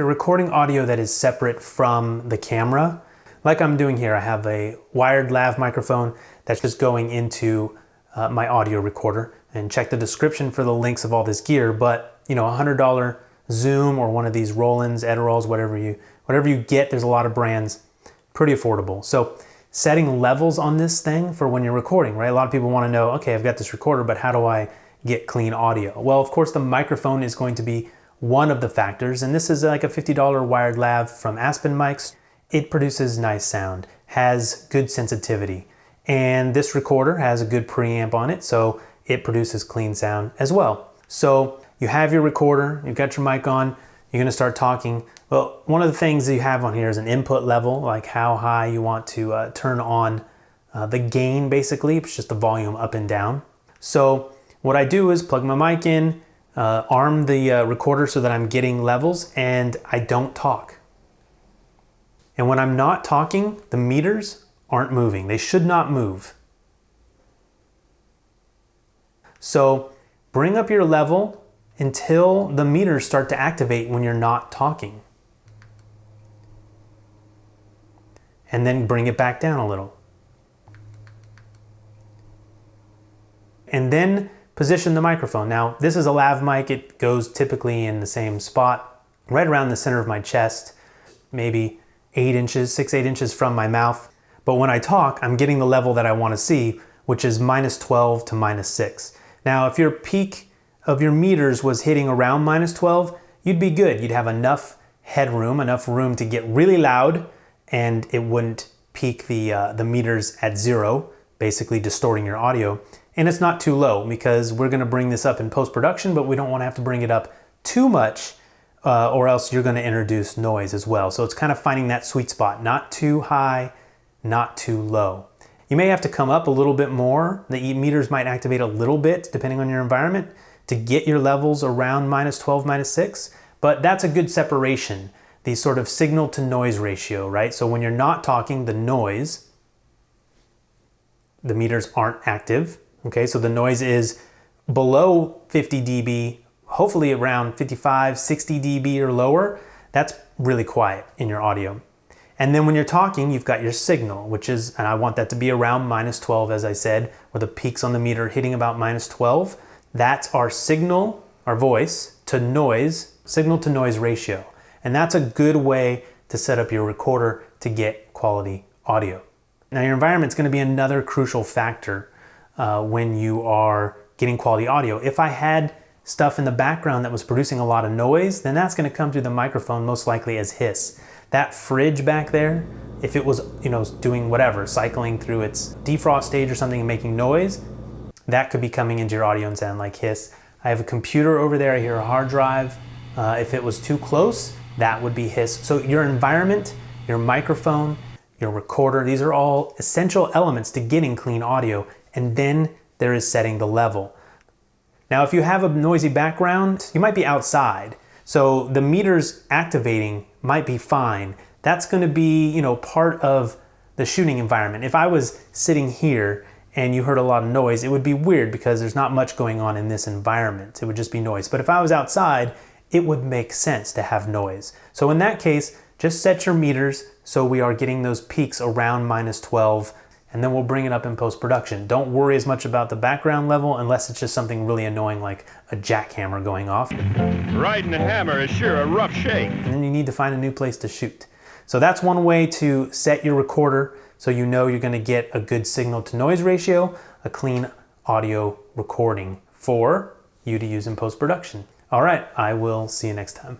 you're recording audio that is separate from the camera, like I'm doing here, I have a wired lav microphone that's just going into my audio recorder, and check the description for the links of all this gear. But you know, $100 Zoom or one of these Rolands, Ederols, whatever you get, there's a lot of brands, pretty affordable. So setting levels on this thing for when you're recording, right? A lot of people want to know, okay, I've got this recorder, but how do I get clean audio? Well, of course, the microphone is going to be one of the factors, and this is like a $50 wired lav from Aspen Mics. It produces nice sound, has good sensitivity, and this recorder has a good preamp on it, so it produces clean sound as well. So you have your recorder, you've got your mic on, you're gonna start talking. Well, one of the things that you have on here is an input level, like how high you want to turn on the gain, basically. It's just the volume up and down. So what I do is plug my mic in, arm the recorder so that I'm getting levels, and I don't talk. And when I'm not talking, the meters aren't moving. They should not move. So bring up your level until the meters start to activate when you're not talking. And then bring it back down a little. And then position the microphone. Now, this is a lav mic. It goes typically in the same spot, right around the center of my chest, maybe 8 inches, 6-8 inches from my mouth. But when I talk, I'm getting the level that I want to see, which is -12 to -6. Now, if your peak of your meters was hitting around -12, you'd be good. You'd have enough headroom, enough room to get really loud, and it wouldn't peak the meters at 0, basically distorting your audio. And it's not too low, because we're gonna bring this up in post-production, but we don't wanna have to bring it up too much, or else you're gonna introduce noise as well. So it's kind of finding that sweet spot, not too high, not too low. You may have to come up a little bit more. The meters might activate a little bit, depending on your environment, to get your levels around -12, -6, but that's a good separation. The sort of signal to noise ratio, right? So when you're not talking, the noise, the meters aren't active, okay? So the noise is below 50 dB, hopefully around 55, 60 dB or lower. That's really quiet in your audio. And then when you're talking, you've got your signal, which is, and I want that to be around -12, as I said, where the peaks on the meter hitting about -12. That's our signal, our voice, to noise, signal to noise ratio. And that's a good way to set up your recorder to get quality audio. Now, your environment's gonna be another crucial factor when you are getting quality audio. If I had stuff in the background that was producing a lot of noise, then that's gonna come through the microphone most likely as hiss. That fridge back there, if it was, you know, doing whatever, cycling through its defrost stage or something and making noise, that could be coming into your audio and sound like hiss. I have a computer over there, I hear a hard drive. If it was too close, that would be hiss. So your environment, your microphone, your recorder, these are all essential elements to getting clean audio. And then there is setting the level. Now, if you have a noisy background, you might be outside. So the meters activating might be fine. That's gonna be, you know, part of the shooting environment. If I was sitting here and you heard a lot of noise, it would be weird because there's not much going on in this environment. It would just be noise. But if I was outside, it would make sense to have noise. So in that case, just set your meters so we are getting those peaks around -12, and then we'll bring it up in post-production. Don't worry as much about the background level unless it's just something really annoying like a jackhammer going off. Riding a hammer is sure a rough shake. And then you need to find a new place to shoot. So that's one way to set your recorder so you know you're gonna get a good signal to noise ratio, a clean audio recording for you to use in post-production. All right, I will see you next time.